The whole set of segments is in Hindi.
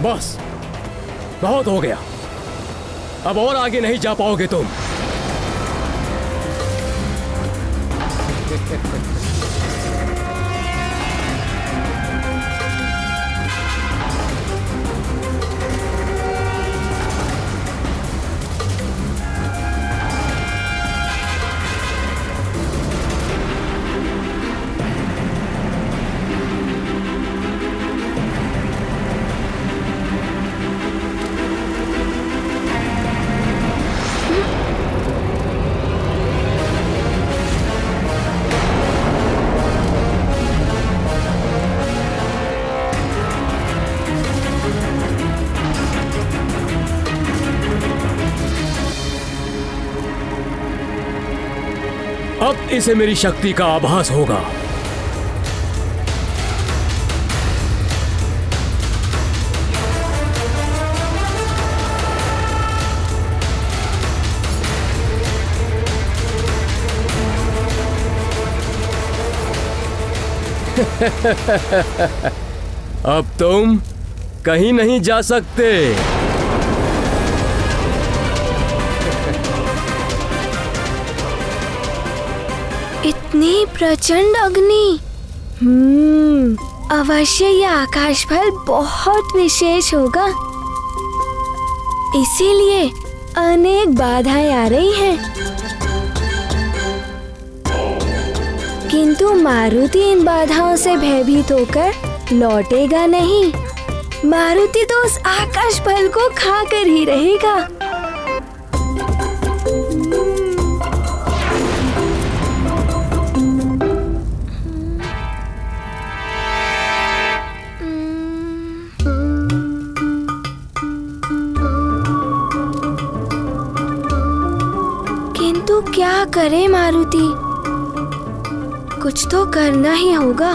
बस बहुत हो गया, अब और आगे नहीं जा पाओगे तुम। अब इसे मेरी शक्ति का आभास होगा। अब तुम कहीं नहीं जा सकते। इतनी प्रचंड अग्नि। अवश्य यह आकाश फल बहुत विशेष होगा, इसीलिए अनेक बाधाएं आ रही हैं। किंतु मारुति इन बाधाओं से भयभीत होकर लौटेगा नहीं। मारुति तो उस आकाश फल को खाकर ही रहेगा। किंतु क्या करे मारुति, कुछ तो करना ही होगा।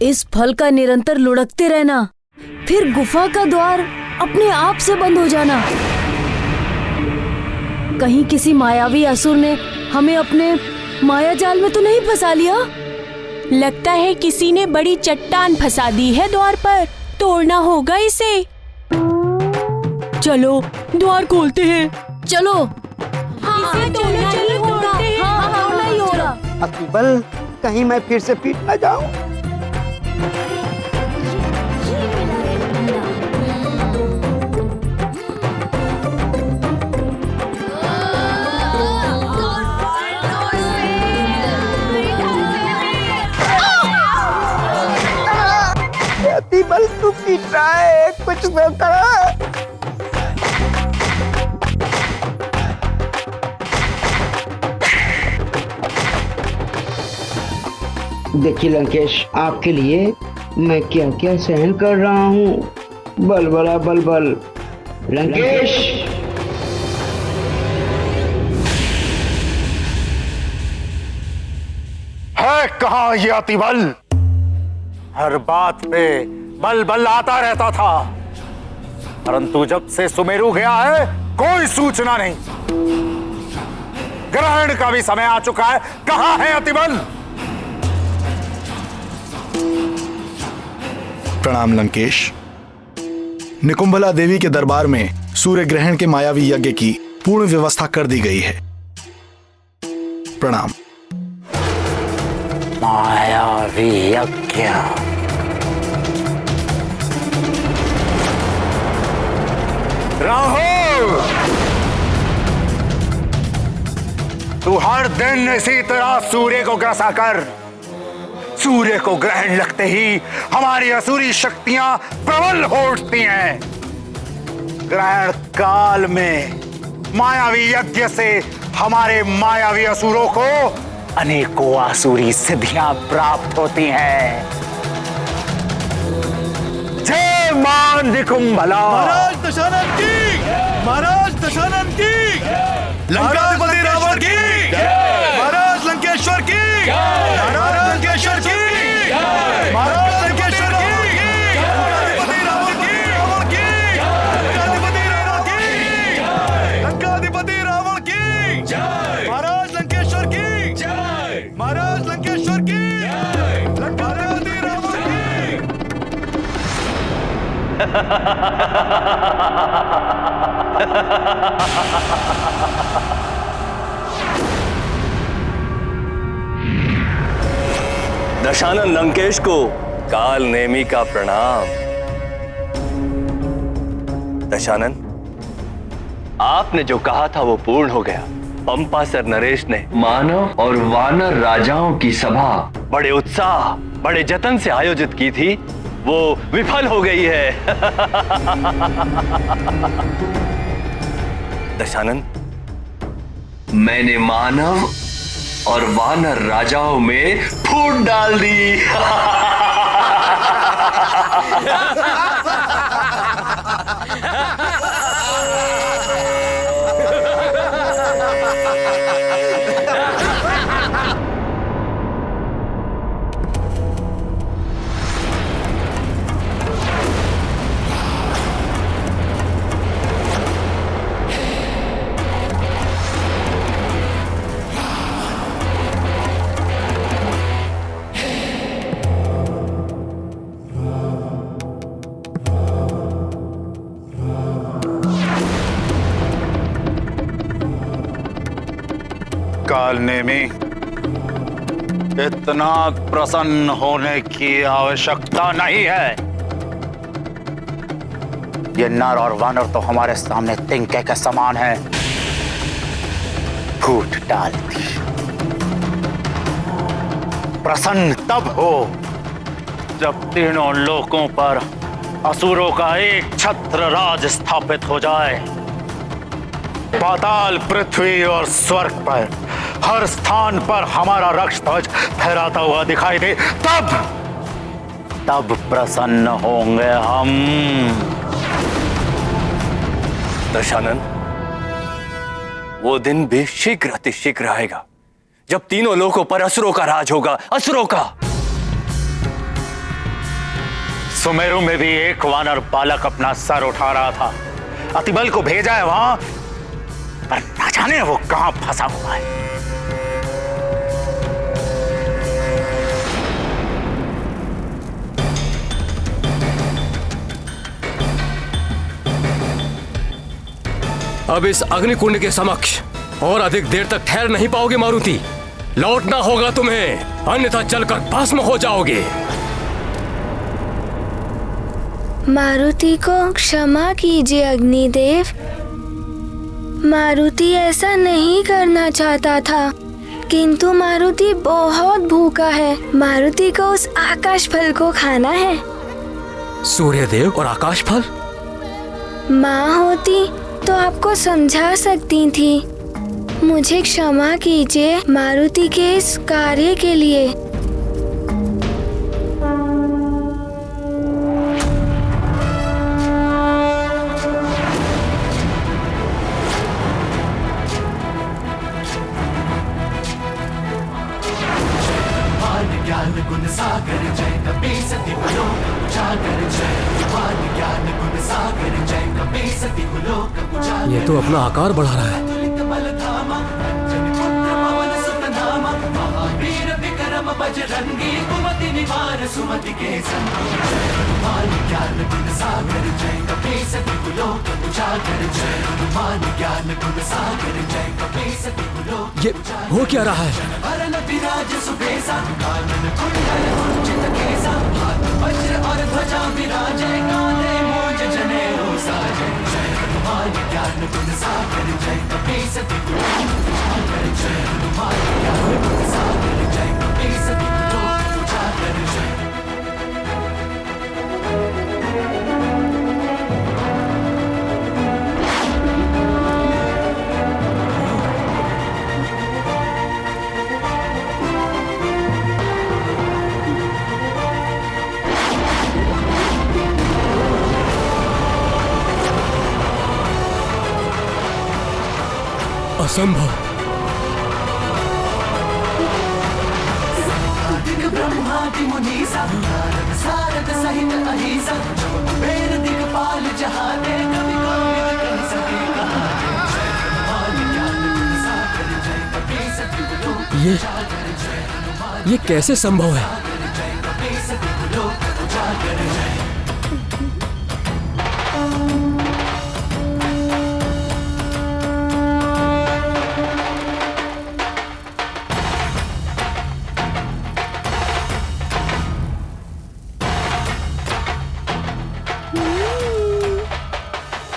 इस फल का निरंतर लुढ़कते रहना, फिर गुफा का द्वार अपने आप से बंद हो जाना। कहीं किसी मायावी असुर ने हमें अपने माया जाल में तो नहीं फंसा लिया? लगता है किसी ने बड़ी चट्टान फंसा दी है द्वार पर, तोड़ना होगा इसे। चलो द्वार खोलते हैं। चलो। इसे तोड़ना ही होगा। तोड़ना ही होगा। अतिबल, कहीं मैं फिर से पीट न जाऊं। अतिबल, तू पीट रहा है, कुछ तो कर। देखिए लंकेश, आपके लिए मैं क्या क्या सहन कर रहा हूँ। बल बला बल बल। लंकेश, है कहाँ ये अतिबल? हर बात पे बल बल आता रहता था, परंतु जब से सुमेरु गया है कोई सूचना नहीं। ग्रहण का भी समय आ चुका है, कहाँ है अतिबल? प्रणाम लंकेश। निकुंभला देवी के दरबार में सूर्य ग्रहण के मायावी यज्ञ की पूर्ण व्यवस्था कर दी गई है। प्रणाम। मायावी यज्ञ? राहुल, तू हर दिन इसी तरह सूर्य को ग्रसा कर। सूर्य को ग्रहण लगते ही हमारी असुरी शक्तियां प्रबल हो उठती हैं। ग्रहण काल में मायावी यज्ञ से हमारे मायावी असुरों को अनेकों आसुरी सिद्धियां प्राप्त होती हैं। जय मां निकुंभला। महाराज दशानन की, महाराज दशानन की, लंकाधिपति रावण की, महाराज लंकेश्वर की, महाराज लंकेश्वर की, महाराज लंकेश्वर की, लंकाधिपति रावण की, लंकाधिपति रावण की, महाराज लंकेश्वर की, महाराज लंकेश्वर की, लंकाधिपति रावण की। दशानन लंकेश को काल नेमी का प्रणाम। दशानन, आपने जो कहा था वो पूर्ण हो गया। पंपासर नरेश ने मानव और वानर राजाओं की सभा बड़े उत्साह, बड़े जतन से आयोजित की थी, वो विफल हो गई है। दशानन, मैंने मानव और वानर राजाओं में फूट डाल दी। काल नेमी, इतना प्रसन्न होने की आवश्यकता नहीं है। ये नर और वानर तो हमारे सामने तिनके के समान है। फूट डाल दी। प्रसन्न तब हो जब तीनों लोकों पर असुरों का एक छत्र राज स्थापित हो जाए। पाताल, पृथ्वी और स्वर्ग पर हर स्थान पर हमारा रक्त ध्वज फहराता हुआ दिखाई दे, तब प्रसन्न होंगे हम। दशानन, वो दिन भी शीघ्र अतिशीघ्र आएगा जब तीनों लोकों पर असुरों का राज होगा, असुरों का। सुमेरु में भी एक वानर बालक अपना सर उठा रहा था। अतिबल को भेजा है वहां, पर न जाने वो कहां फंसा हुआ है। अब इस अग्निकुंड के समक्ष और अधिक देर तक ठहर नहीं पाओगे मारुति। लौटना होगा तुम्हें, अन्यथा जलकर भस्म हो जाओगे। मारुति को क्षमा कीजिए अग्निदेव। मारुति ऐसा नहीं करना चाहता था, किंतु मारुति बहुत भूखा है। मारुति को उस आकाश फल को खाना है। सूर्यदेव और आकाश फल? माँ होती तो आपको समझा सकती थी। मुझे क्षमा कीजिए मारुति के इस कार्य के लिए। ये तो अपना आकार बढ़ा रहा है। ये हो क्या रहा है? असंभव। ये कैसे संभव है?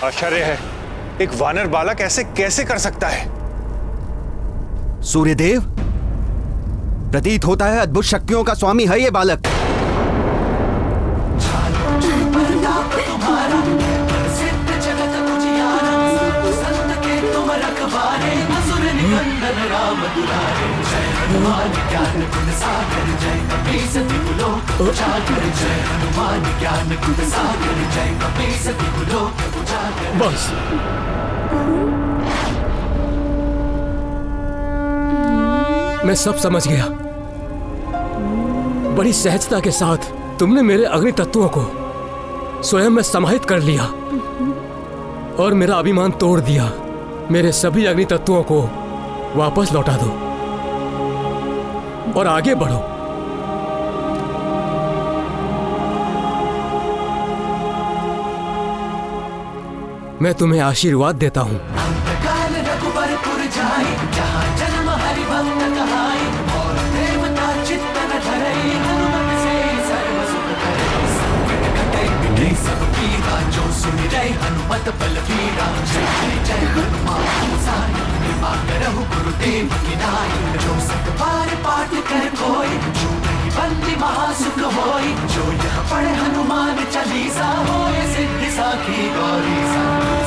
आश्चर्य है, एक वानर बालक ऐसे कैसे कर सकता है? सूर्यदेव, प्रतीत होता है अद्भुत शक्तियों का स्वामी है ये बालक। बस मैं सब समझ गया। बड़ी सहजता के साथ तुमने मेरे अग्नि तत्वों को स्वयं में समाहित कर लिया और मेरा अभिमान तोड़ दिया। मेरे सभी अग्नि तत्वों को वापस लौटा दो और आगे बढ़ो। मैं तुम्हें आशीर्वाद देता हूं। महासुख होई जो यह पढ़े हनुमान चालीसा होए सिद्धि साखी गौरी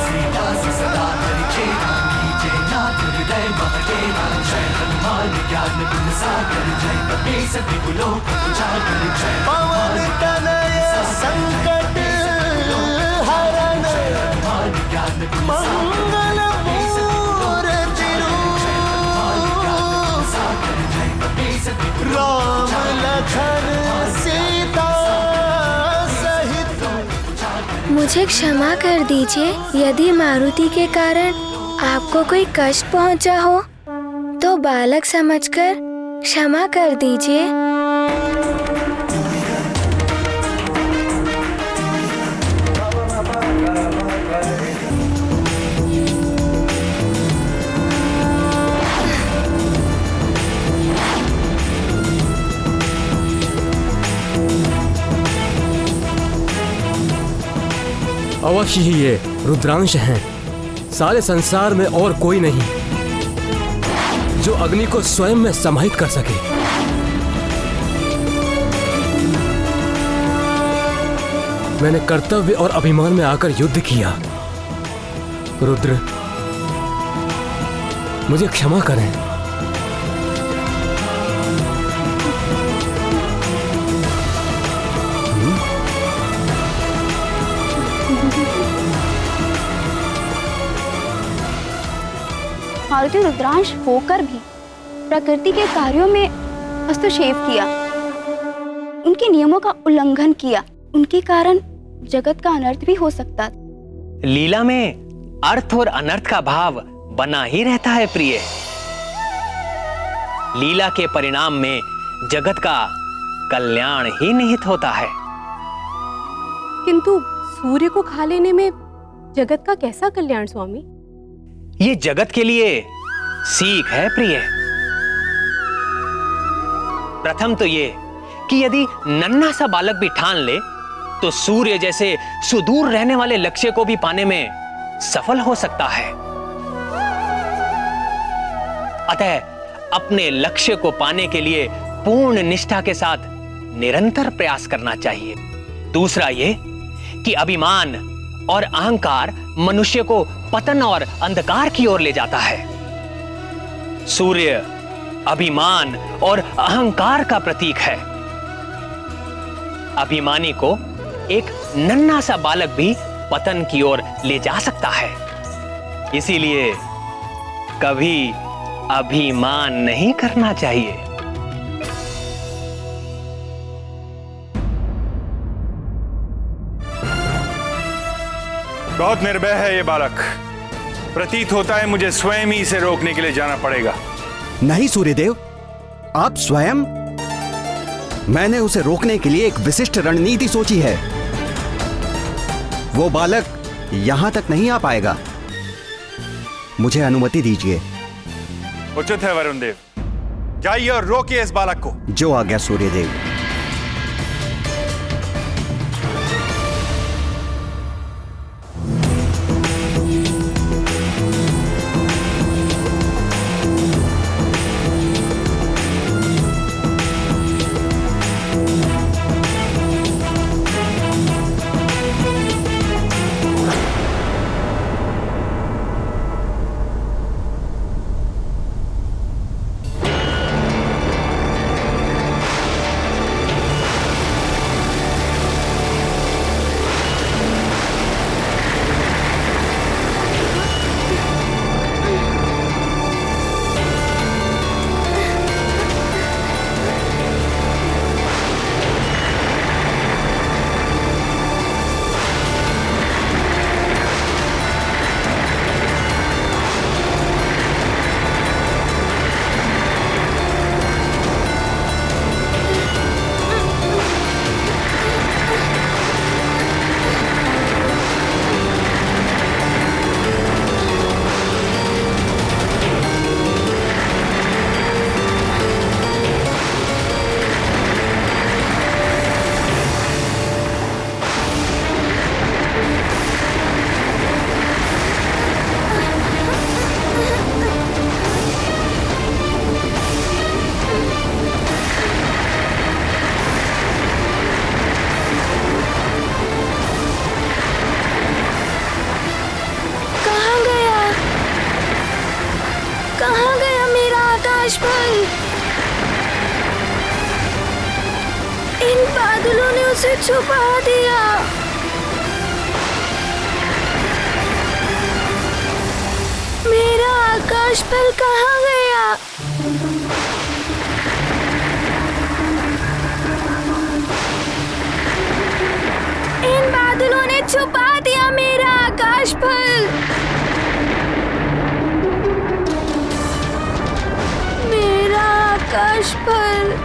सीतास सदा परिचेरा कीजे नाथ हृदय महडेरा जय हनुमान ज्ञान गुण सागर जय कपीस त्रिलोक उजागर जय पवन तनय संकट हरण हनुमान ज्ञान गुण मंगल मूर्ति रूप राम लखन सीता सहित। मुझे क्षमा कर दीजिए यदि मारुति के कारण आपको कोई कष्ट पहुंचा हो तो बालक समझकर क्षमा कर दीजिए। अवश्य ही ये रुद्रांश हैं। सारे संसार में और कोई नहीं जो अग्नि को स्वयं में समाहित कर सके। मैंने कर्तव्य और अभिमान में आकर युद्ध किया। रुद्र, मुझे क्षमा करें। मारुति रुद्रांश होकर भी प्रकृति के कार्यों में हस्तक्षेप किया, उनके नियमों का उल्लंघन किया। उनके कारण जगत का अनर्थ भी हो सकता। लीला में अर्थ और अनर्थ का भाव बना ही रहता है प्रिय। लीला के परिणाम में जगत का कल्याण ही निहित होता है। किंतु सूर्य को खा लेने में जगत का कैसा कल्याण स्वामी? ये जगत के लिए सीख है प्रिय। प्रथम तो ये कि यदि नन्हा सा बालक भी ठान ले तो सूर्य जैसे सुदूर रहने वाले लक्ष्य को भी पाने में सफल हो सकता है। अतः अपने लक्ष्य को पाने के लिए पूर्ण निष्ठा के साथ निरंतर प्रयास करना चाहिए। दूसरा ये कि अभिमान और अहंकार मनुष्य को पतन और अंधकार की ओर ले जाता है। सूर्य अभिमान और अहंकार का प्रतीक है। अभिमानी को एक नन्हा सा बालक भी पतन की ओर ले जा सकता है। इसीलिए कभी अभिमान नहीं करना चाहिए। बहुत निर्भय है ये बालक। प्रतीत होता है मुझे स्वयं ही इसे रोकने के लिए जाना पड़ेगा। नहीं सूर्यदेव, आप स्वयं? मैंने उसे रोकने के लिए एक विशिष्ट रणनीति सोची है। वो बालक यहां तक नहीं आ पाएगा। मुझे अनुमति दीजिए। उचित है वरुण देव, जाइए और रोकिए इस बालक को। जो आज्ञा सूर्यदेव। इन बादलों ने उसे छुपा दिया। मेरा आकाश पल कहाँ गया? इन बादलों ने छुपा दिया मेरा आकाश पल। मेरा आकाश पल।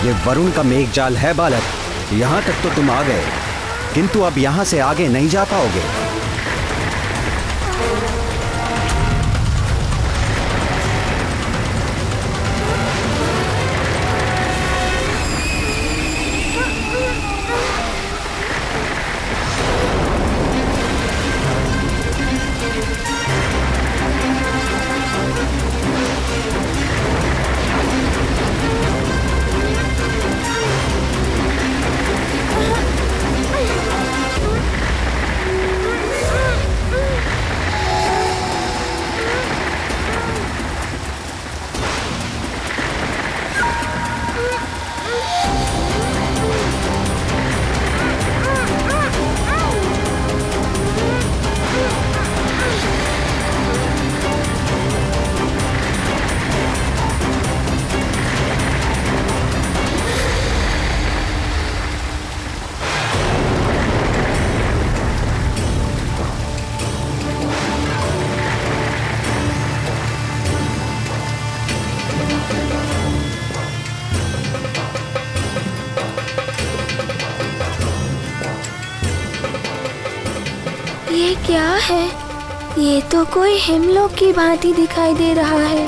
ये वरुण का मेघजाल है बालक। यहाँ तक तो तुम आ गए, किंतु अब यहाँ से आगे नहीं जा पाओगे। क्या है? ये तो कोई हिमलोक की भांति दिखाई दे रहा है।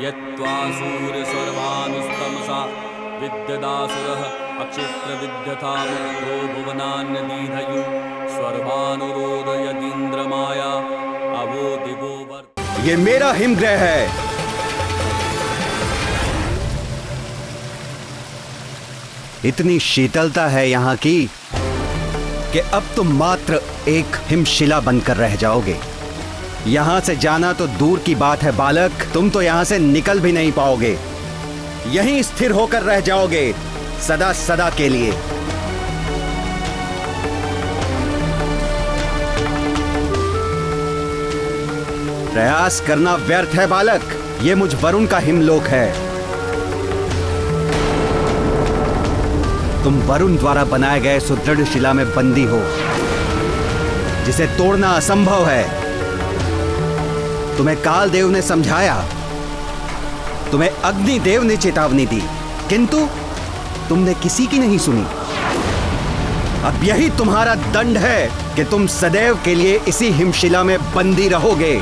यत्त्वा सूर्यस्वर्भानुस्तमसा विद्यदासुरः अक्षित्र विद्यथा मुक्तो भुवनान्यदीधयु स्वर्भानुरोधयतीन्द्रमाया अवो दिवो वर्त। ये मेरा हिमग्रह है। इतनी शीतलता है यहाँ की कि अब तुम मात्र एक हिमशिला बनकर रह जाओगे। यहाँ से जाना तो दूर की बात है बालक, तुम तो यहाँ से निकल भी नहीं पाओगे। यहीं स्थिर होकर रह जाओगे सदा सदा के लिए। प्रयास करना व्यर्थ है बालक, ये मुझ वरुण का हिमलोक है। तुम वरुण द्वारा बनाए गए सुदृढ़ शिला में बंदी हो, जिसे तोड़ना असंभव है। तुम्हें कालदेव ने समझाया, तुम्हें अग्निदेव ने चेतावनी दी, किंतु तुमने किसी की नहीं सुनी। अब यही तुम्हारा दंड है कि तुम सदैव के लिए इसी हिमशिला में बंदी रहोगे।